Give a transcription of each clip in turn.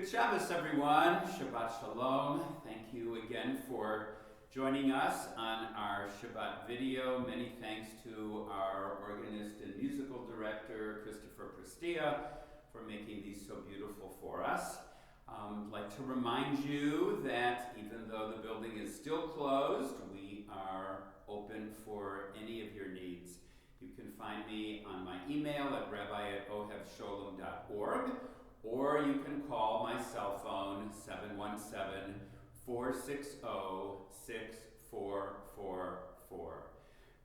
Good Shabbos, everyone. Shabbat Shalom. Thank you again for joining us on our Shabbat video. Many thanks to our organist and musical director, Prestia, for making these so beautiful for us. I'd like to remind you that even though the building is still closed, we are open for any of your needs. You can find me on my email at rabbi@ohevsholom.org, or you can call my cell phone, 717-460-6444.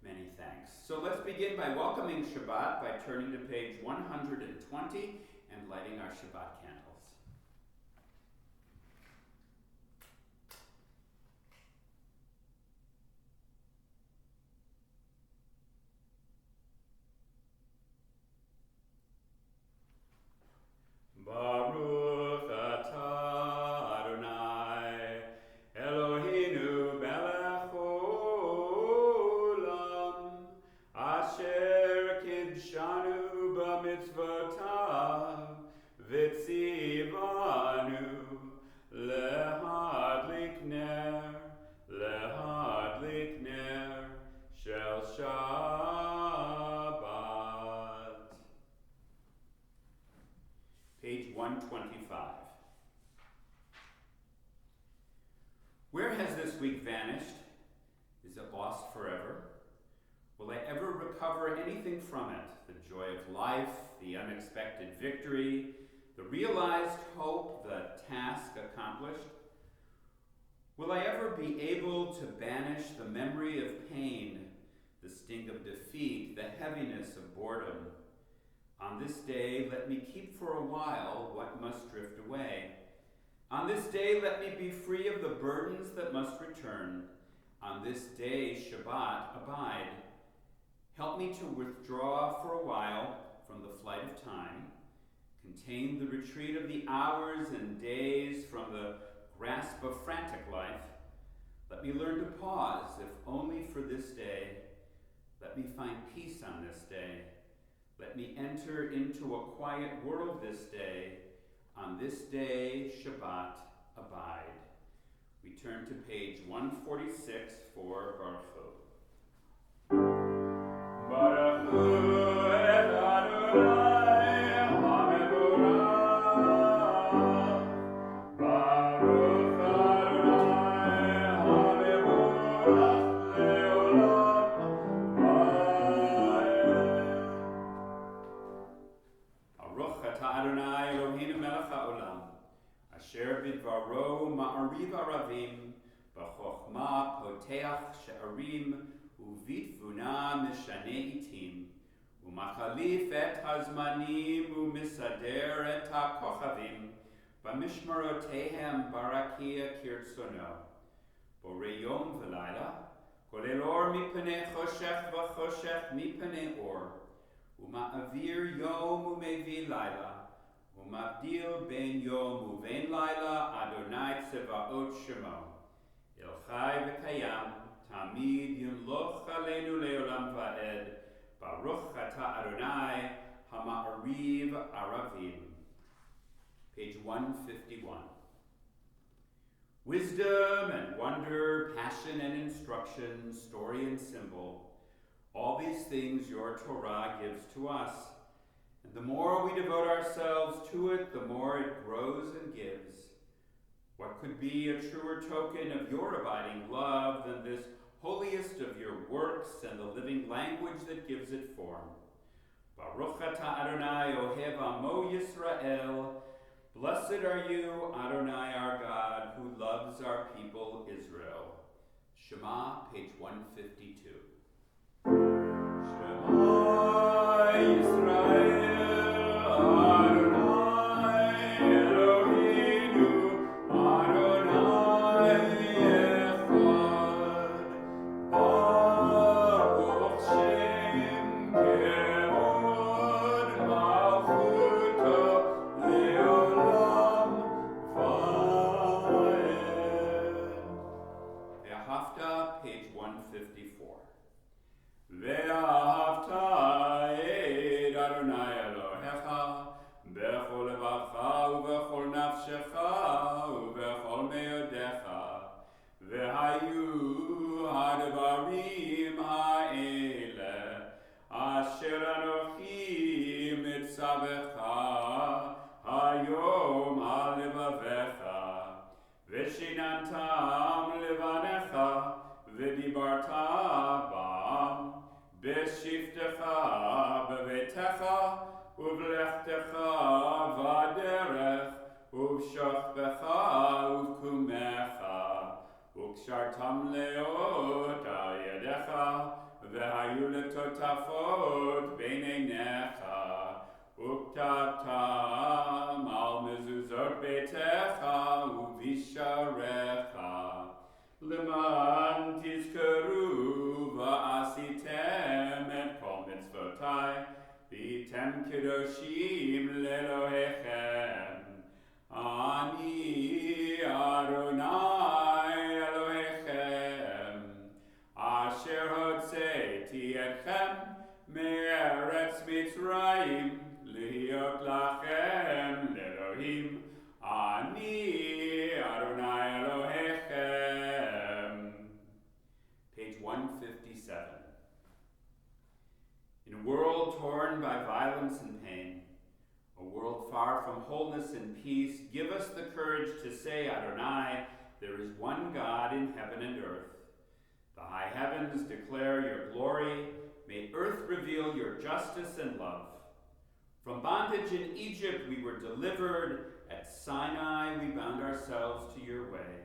Many thanks. So let's begin by welcoming Shabbat by turning to page 120 and lighting our Shabbat candles. Baruch atah Adonai Eloheinu melech olam asher kidshanu b'mitzvotav v'tzivanu lehadlik ner shel Shabbat. Page 125. Where has this week vanished? Is it lost forever? Will I ever recover anything from it? The joy of life, the unexpected victory, the realized hope, the task accomplished? Will I ever be able to banish the memory of pain, the sting of defeat, the heaviness of boredom? On this day, let me keep for a while what must drift away. On this day, let me be free of the burdens that must return. On this day, Shabbat, abide. Help me to withdraw for a while from the flight of time, contain the retreat of the hours and days from the grasp of frantic life. Let me learn to pause, if only for this day. Let me find peace on this day. Let me enter into a quiet world this day. On this day, Shabbat, abide. We turn to page 146 for Baruch Hu. Baruch Hu et Adonai HaMevorach. Baruch Adonai HaMevorach le'olam. Baruch atah Adonai Eloheinu melech haolam, asher bidvaro ma'ariv aravim, b'chochma poteach she'arim, uvitvuna mishane itim, umachalif et hazmanim, umisader et ha'kochavim, b'mishmarotehem barakia kirtzono, borei yom v'layla, kolel or mipnei choshech v'choshech mipnei or, Uma'avir yom umevi laila, umabdil ben yom uven laila, Adonai tzevaot shemo. El chai v'kayam, tamid yimloch aleinu leolam va'ed, Baruch atah Adonai hama'ariv aravim. Page 151. Wisdom and wonder, passion and instruction, story and symbol, all these things your Torah gives to us. And the more we devote ourselves to it, the more it grows and gives. What could be a truer token of your abiding love than this holiest of your works and the living language that gives it form? Baruch atah Adonai Ohev Amo Yisrael. Blessed are you, Adonai our God, who loves our people Israel. Shema, page 152. Shema Yisrael, Adonai Eloheinu, Adonai Echad. Baruch Shem Kevod Malchuto Leolam Vaed. Ve'ahavta, page 154. Ve'ahavta nafshecha uvechol meodecha v'hayu hadvarim ha'ele asher anochi mitzavecha hayom halevavecha v'shinantam levanecha v'dibarta bam b'shiftecha b'vetecha uvlechtecha v'aderech uv'shachbecha uv'kumecha ukshartam leot al-yadecha v'hayu letotafot b'neinecha uktatam al mezuzot beitecha u'visharecha leman tizkeru v'asitem et kol mitzvotai v'tem kedoshim lelohechem ani Adonai Elohechem asher hotzeti etchem me'eretz Mitzrayim lihiot lachem le'elohim ani Adonai Elohechem. Page 157. In a world torn by violence and pain, a world far from wholeness and peace, give us the courage to say, Adonai, there is one God in heaven and earth. The high heavens declare your glory. May earth reveal your justice and love. From bondage in Egypt we were delivered. At Sinai we bound ourselves to your way.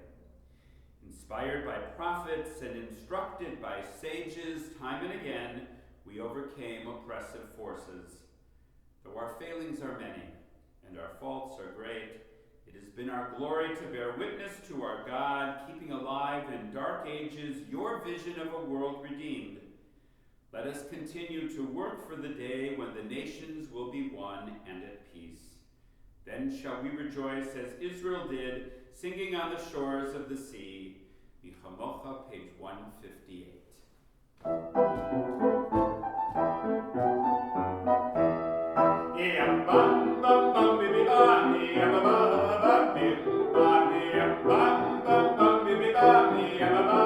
Inspired by prophets and instructed by sages, time and again, we overcame oppressive forces. Though our failings are many and our faults are great, it has been our glory to bear witness to our God, keeping alive in dark ages your vision of a world redeemed. Let us continue to work for the day when the nations will be one and at peace. Then shall we rejoice as Israel did, singing on the shores of the sea. Michamocha, page 158. Bam bam bam bibi bam ya ba ba bim bam ya bam bam bam bibi bam ya ba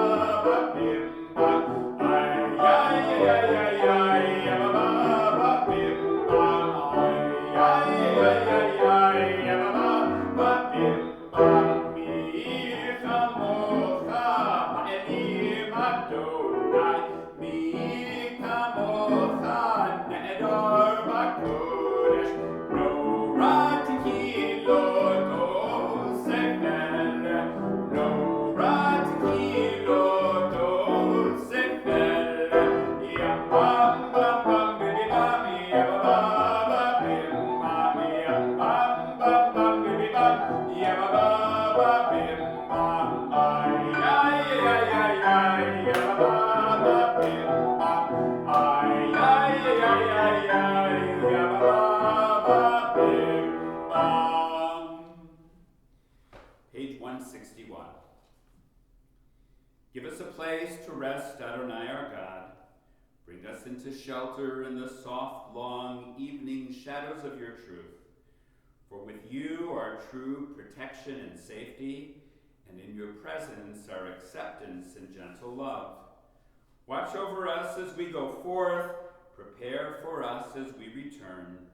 ba bim bam ay ay ay ay ay ya ba ba bim bam ay ay ay ay ya ba ba bim bam mi chamocha elim Adonai mi chamocha nedor bakodesh no ratiki loto sefer no ratiki loto sefer ya bam bam bam bibi bam ya ba ba bim bam ya bam bam bam bibi bam ya ba ba bim bam ay ay ay ay ay ya ba ba bim bam ay ay ay ay ay ya ba ba bim bam. Page 161. Give us a place to rest, Adonai our God. Bring us into shelter in the soft, long evening shadows of your truth. For with you are true protection and safety, and in your presence are acceptance and gentle love. Watch over us as we go forth, prepare for us as we return.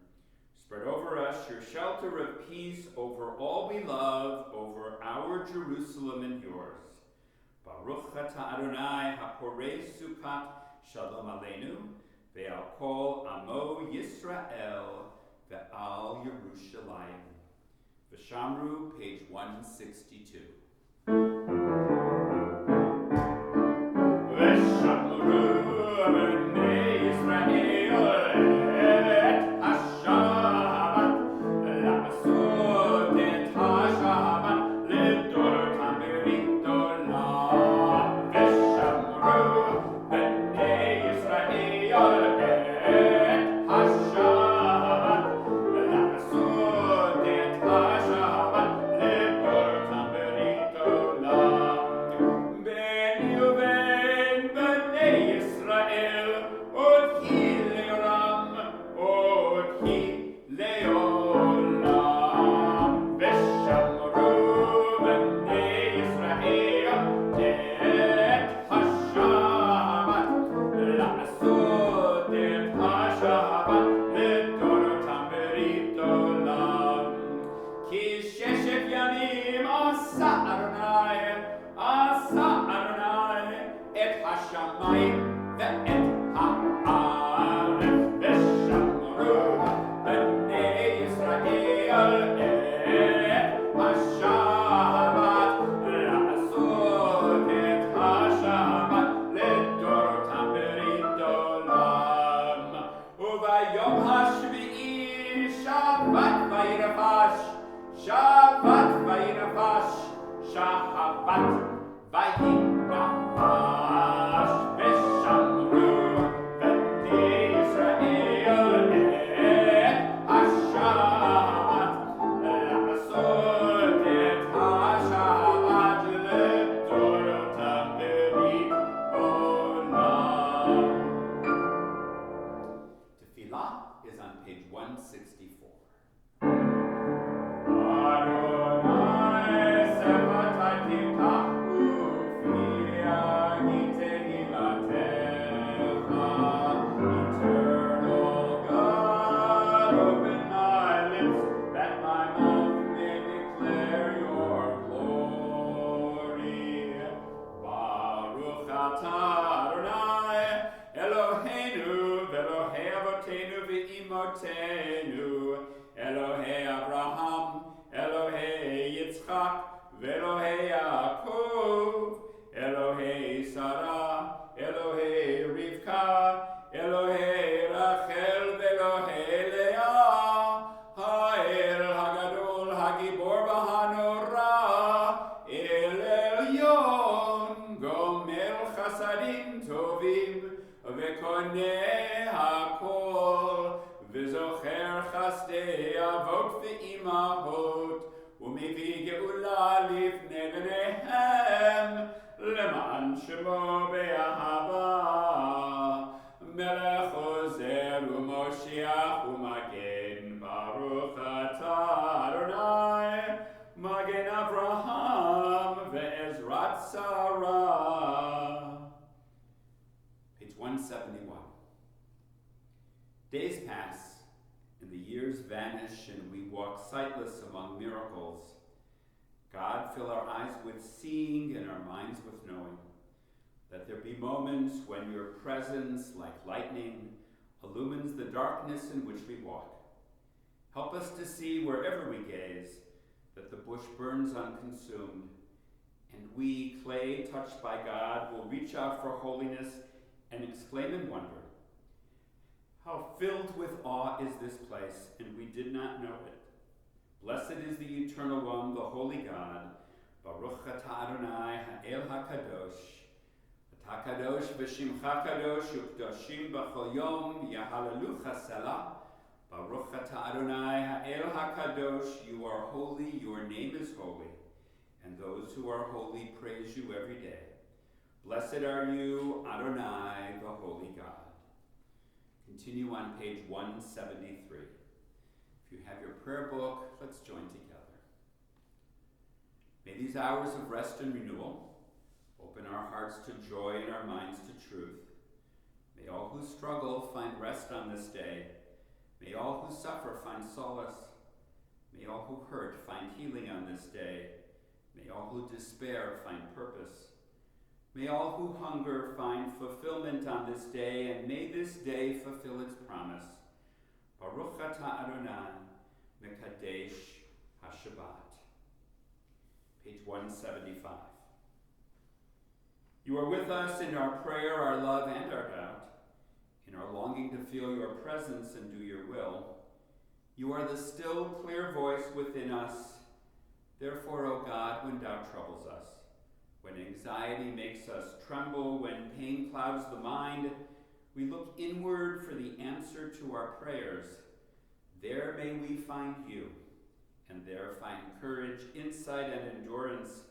Spread over us your shelter of peace over all we love, over our Jerusalem and yours. Baruch atah Adonai haporei sukat shalom aleinu ve'al kol amo Yisrael ve'al Yerushalayim. V'shamru, page 162. V'shamru b'nei Yisrael et hashabat la'asot et hashabat lidortam b'ridolam. V'shamru b'nei Yisrael et hashabat la'asot et hashabat lidortam b'ridolam. Sheshet Yamim Asa Adonai et Hashamayim ve'et ha'aretz v'shamru b'nei Yisrael et Hashabat la'asot et Hashabat לדורותם ברית עולם. וביום השביעי שבת וינפש, שבת וינפש, שבת וינפש, ושמרו בני ישראל את השבת, לעשות את השבת לדורותם ברית עולם. Tefillah is on page 164. Elohei Abraham, Elohei Yitzchak, Velohei Yaakov, Elohei Sarah, Elohei Rivka, Elohei Rachel, Velohei Leah, Ha'el Hagadol, Hagibor V'Hanora, El Elyon, Gomel Chasadim Tovim, Vekoneh HaKol, וזוכר חסדי אבות ואימהות, ומביא גאולה לפני בניהם, למען שמו באהבה. מלך עוזר ומושיע ומגן, ברוך אתה אדוני, מגן אברהם ועזרת שרה. Page 171. Days pass, and the years vanish, and we walk sightless among miracles. God, fill our eyes with seeing and our minds with knowing. Let there be moments when your presence, like lightning, illumines the darkness in which we walk. Help us to see wherever we gaze that the bush burns unconsumed, and we, clay touched by God, will reach out for holiness and exclaim in wonder, how filled with awe is this place, and we did not know it. Blessed is the Eternal One, the Holy God. Baruch atah Adonai ha'el hakadosh. Atah kadosh v'shimcha kadosh u'kdoshim b'chol yom yahalelucha selah. Baruch atah Adonai ha'el hakadosh. You are holy, your name is holy, and those who are holy praise you every day. Blessed are you, Adonai, the Holy God. Continue on page 173. If you have your prayer book, let's join together. May these hours of rest and renewal open our hearts to joy and our minds to truth. May all who struggle find rest on this day. May all who suffer find solace. May all who hurt find healing on this day. May all who despair find purpose. May all who hunger find fulfillment on this day, and may this day fulfill its promise. Baruch atah Adonai, Mekadesh HaShabbat. Page 175. You are with us in our prayer, our love, and our doubt, in our longing to feel your presence and do your will. You are the still, clear voice within us. Therefore, O God, when doubt troubles us, when anxiety makes us tremble, when pain clouds the mind, we look inward for the answer to our prayers. There may we find you, and there find courage, insight, and endurance.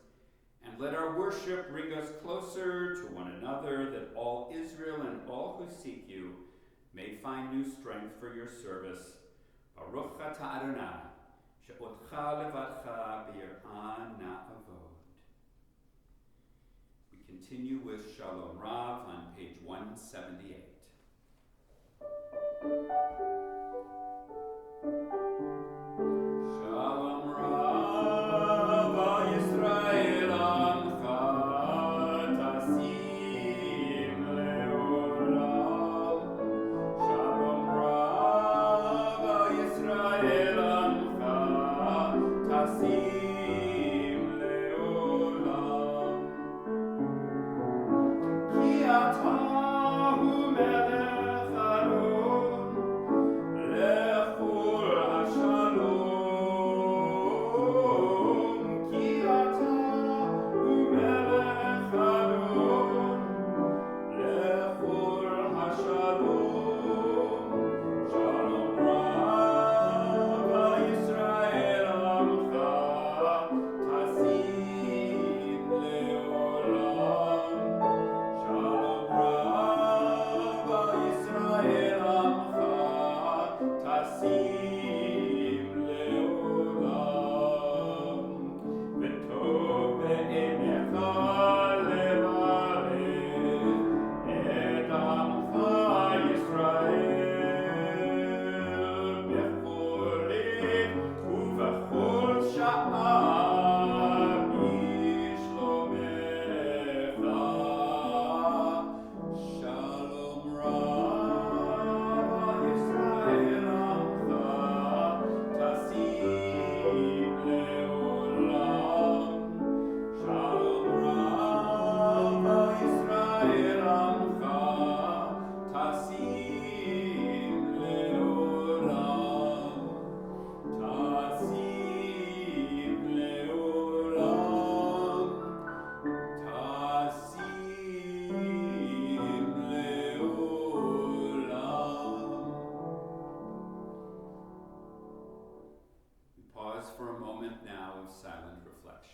And let our worship bring us closer to one another, that all Israel and all who seek you may find new strength for your service. Baruch atah Adonai, she'otcha levadcha b'yir'ah na'avod. We continue with Shalom Rav on page 178. Shalom Rav. of silent reflection.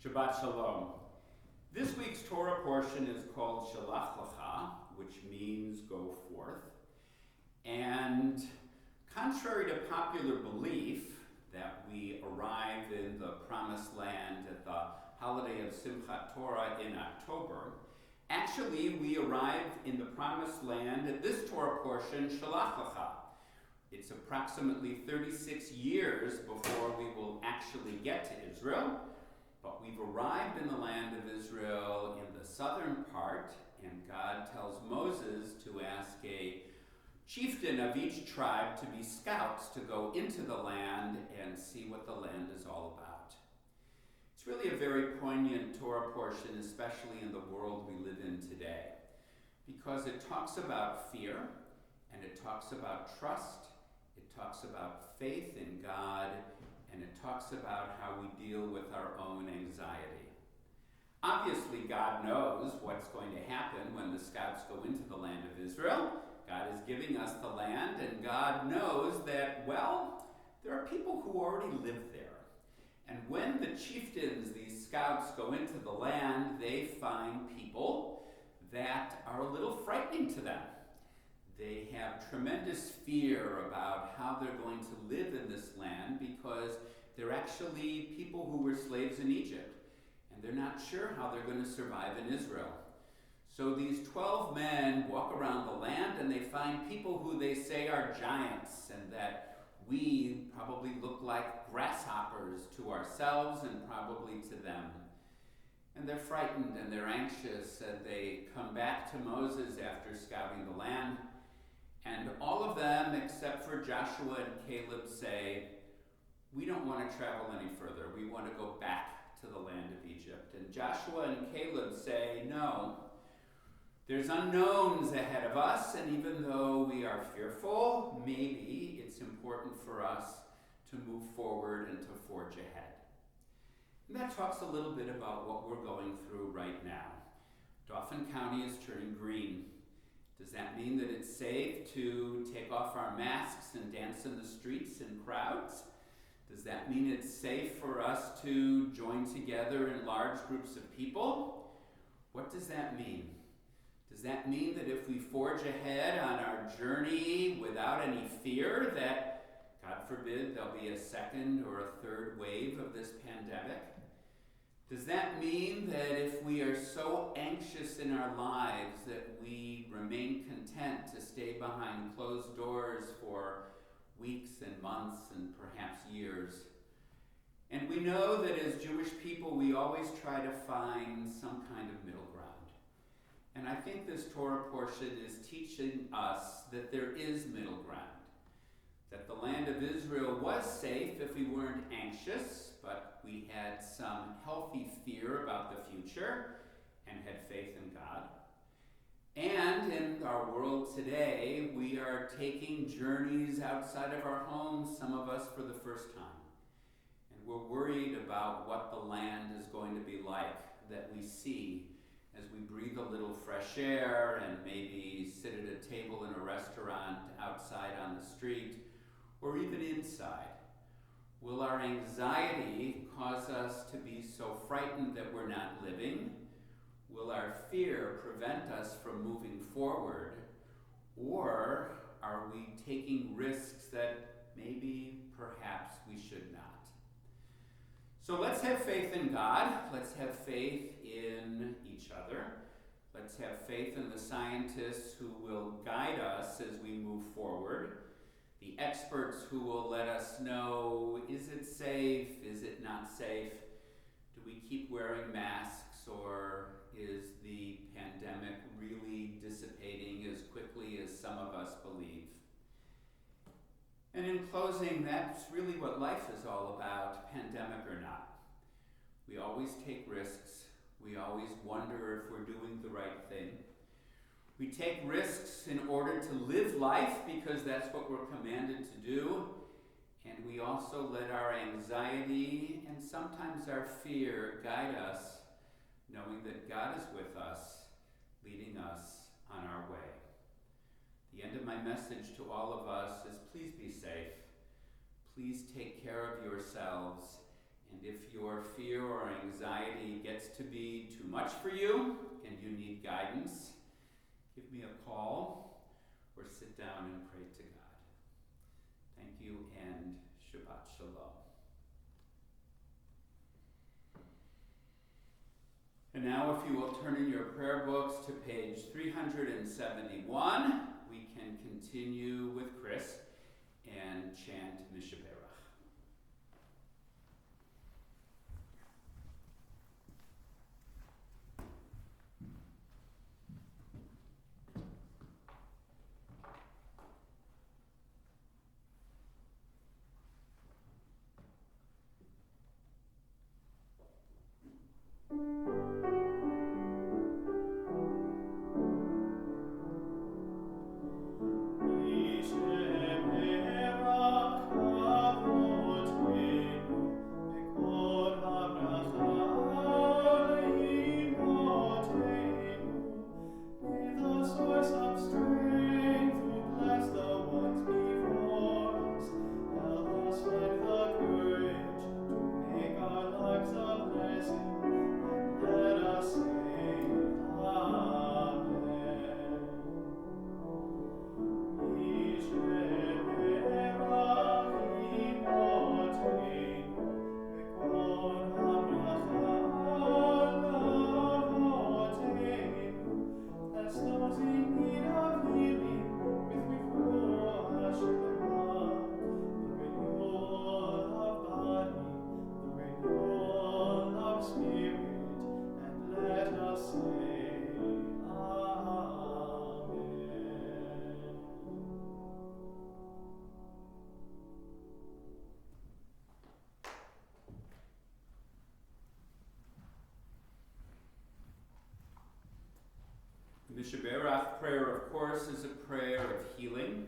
Shabbat Shalom. This week's Torah portion is called Shalach Lecha, which means go forth. And contrary to popular belief that we arrive in the Promised Land at the holiday of Simchat Torah in October, actually we arrive in the Promised Land at this Torah portion, Shalach Lecha. It's approximately 36 years before we will actually get to Israel. But we've arrived in the land of Israel in the southern part, and God tells Moses to ask a chieftain of each tribe to be scouts to go into the land and see what the land is all about. It's really a very poignant Torah portion, especially in the world we live in today, because it talks about fear, and it talks about trust, it talks about faith in God, and it talks about how we deal with our own anxiety. Obviously, God knows what's going to happen when the scouts go into the land of Israel. God is giving us the land, and God knows that, well, there are people who already live there. And when the chieftains, these scouts, go into the land, they find people that are a little frightening to them. They have tremendous fear about how they're going to live in this land because they're actually people who were slaves in Egypt, and they're not sure how they're going to survive in Israel. So these 12 men walk around the land and they find people who they say are giants and that we probably look like grasshoppers to ourselves and probably to them. And they're frightened and they're anxious, and they come back to Moses after scouting the land. And all of them, except for Joshua and Caleb, say, we don't want to travel any further. We want to go back to the land of Egypt. And Joshua and Caleb say, no, there's unknowns ahead of us, and even though we are fearful, maybe it's important for us to move forward and to forge ahead. And that talks a little bit about what we're going through right now. Dauphin County is turning green. Does that mean that it's safe to take off our masks and dance in the streets in crowds? Does that mean it's safe for us to join together in large groups of people? What does that mean? Does that mean that if we forge ahead on our journey without any fear, that God forbid there'll be a second or a third wave of this pandemic. Does that mean that if we are so anxious in our lives that we remain content to stay behind closed doors for weeks and months and perhaps years? And we know that as Jewish people, we always try to find some kind of middle ground. And I think this Torah portion is teaching us that there is middle ground. That the land of Israel was safe if we weren't anxious, but we had some healthy fear about the future and had faith in God. And in our world today, we are taking journeys outside of our homes, some of us for the first time. And we're worried about what the land is going to be like that we see as we breathe a little fresh air and maybe sit at a table in a restaurant outside on the street or even inside. Will our anxiety cause us to be so frightened that we're not living? Will our fear prevent us from moving forward? Or are we taking risks that maybe, perhaps, we should not? So let's have faith in God. Let's have faith in each other. Let's have faith in the scientists who will guide us as we move forward. The experts who will let us know, is it safe? Is it not safe? Do we keep wearing masks, or is the pandemic really dissipating as quickly as some of us believe? And in closing, that's really what life is all about, pandemic or not. We always take risks. We always wonder if we're doing the right thing. We take risks in order to live life because that's what we're commanded to do. And we also let our anxiety and sometimes our fear guide us, knowing that God is with us, leading us on our way. The end of my message to all of us is please be safe. Please take care of yourselves. And if your fear or anxiety gets to be too much for you and you need guidance, give me a call or sit down and pray to God. Thank you and Shabbat Shalom. And now if you will turn in your prayer books to page 371, we can continue with Chris and chant Mishaberach. The Shabbat prayer, of course, is a prayer of healing.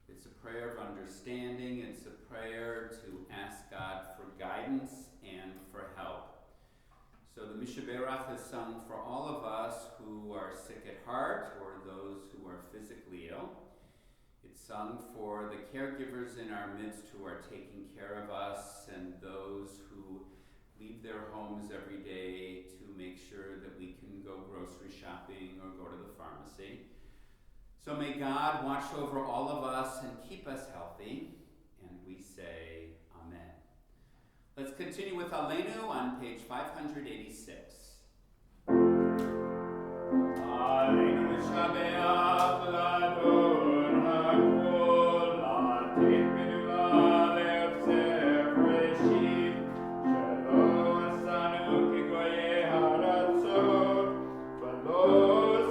It's a prayer of understanding. It's a prayer to ask God for guidance and for help. So the Mishaberach is sung for all of us who are sick at heart or those who are physically ill. It's sung for the caregivers in our midst who are taking care of us and those who leave their homes every day to make sure that we can go grocery shopping or go to the pharmacy. So may God watch over all of us and keep us healthy, and we say Amen. Let's continue with Aleinu on page 586. Aleinu Mishabeach Ladon HaKol Latin Gedula Le'Otzer Reshit Shelo Asanu Kigoye Haratzot Velo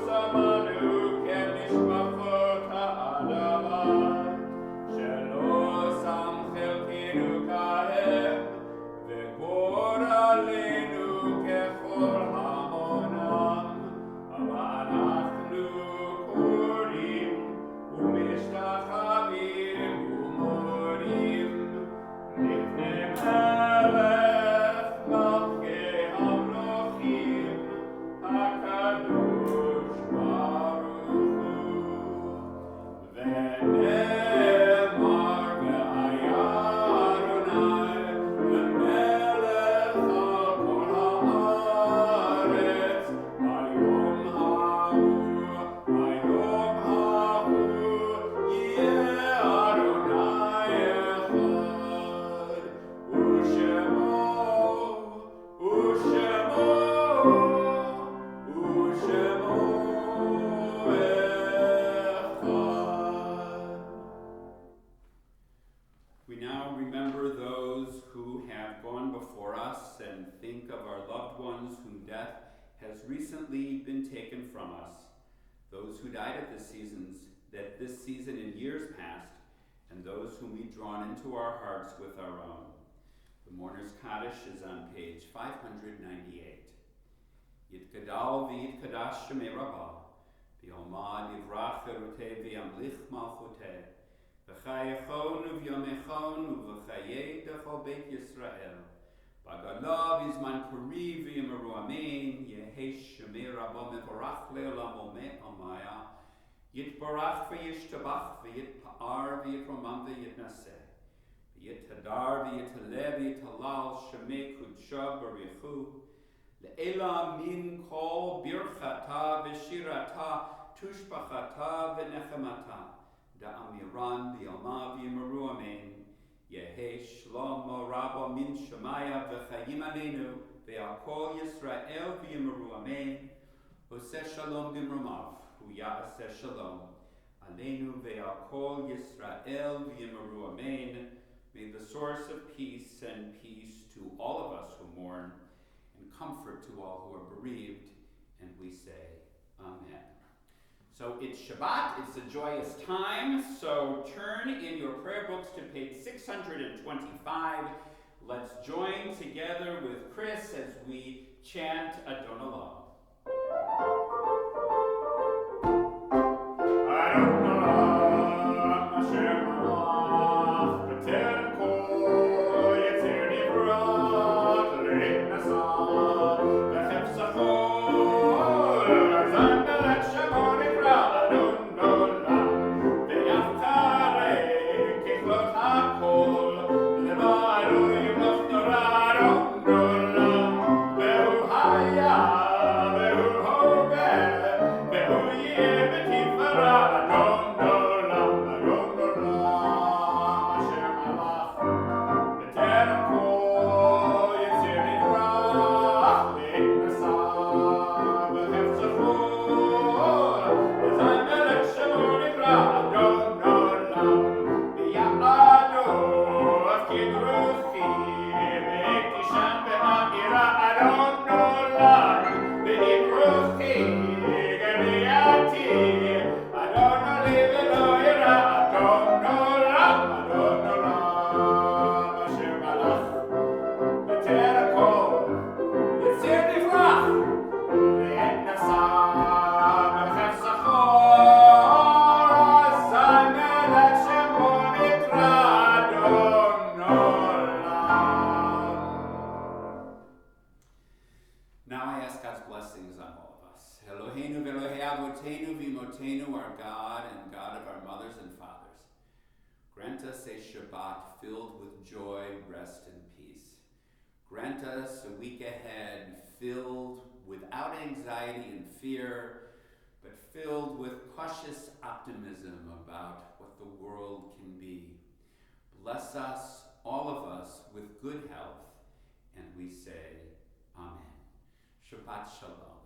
Samanu Kemishpachot Ha'adama Shelo Sam Chelkinu Kahem Vegor Aleinu Kechol Hamonam V'anachnu korim u'mishtachavim u'morim Lifnei Melech Malchei Hamlochim HaKadosh Baruch Hu V'nemar V'haya Adonai L'melech al kol ha'aretz Hayom hahu yeh Adonai echad U'shemo echad We now remember those who have gone before us and think of our loved ones whom death has recently been taken from us, those who died at this season in years past, and those whom we've drawn into our hearts with our own. The Mourner's Kaddish is on page 598. Yitgadal v'yitkadash shemei Rabbah, v'yomad yivrach eruteh v'yamlich malchuteh, v'chayechon u'vyomechon u'v'chayei dechol beit Yisrael. Bagala v'zman puri v'yimaru amen, yehesh shemei Rabbah mevorach le'olam amaya, yitbarach v'yishtabach v'yitpa'ar v'yitromam v'yitnaseh, v'yitadar v'yitaleh v'yitalal shemei kudsha barichu, le'ela min kol birchata v'shirata tushbachata v'nechemata, da'amiran v'yalma v'yimaru amen, yehesh shlomo rabba min shemaya v'chayim aleinu, ve'al Yisrael v'yimaru amen, hoseh shalom b'mromav, hu ya'aseh shalom, aleinu ve'al Yisrael v'yimaru amen. May the source of peace send peace to all of us who mourn, and comfort to all who are bereaved, and we say Amen. So it's Shabbat, it's a joyous time, so turn in your prayer books to page 625. Let's join together with Chris as we chant Adon Olam. Adon Olam, Hashem Malach, B'terem kol Yetzer Nivrat, Le'nasah, V'chefzachol, Azan Melech Shemo Nivra, Adon Olam, Ve'yaftareh Kechlot HaKol, Le'ma'alu Yimloch Torah, Adon Olam, Ve'hu Haya, Ve'hu Hoveh, Ve'hu Yeh B'tifara, Adon Olam, Asher Malach, B'terem kol Yetzer Nivrat, Le'nasah, V'chefzachol, Azan Melech Shemo Nivra, Adon Olam, Ve'ya'ado Afkid Ruchi, Ve'ektishan Ve'amira, Adon Olam, Ve'im Ruchi, Geriati, Adon Oliv Elohira, Adon Olam, Asher Malach, B'terem kol Yetzer Nivrat, Le'nasah, V'chefzachol, Azan Melech Shemo Nivra, Adon Olam. Now I ask God's blessings on all of us. Eloheinu v'Elohei Avotenu v'Imotenu, our God and God of our mothers and fathers. Grant us a Shabbat filled with joy, rest, and peace. Grant us a week ahead filled without anxiety and fear, but filled with cautious optimism about what the world can be. bless us, all of us, with good health, and we say, Amen. Shabbat Shalom.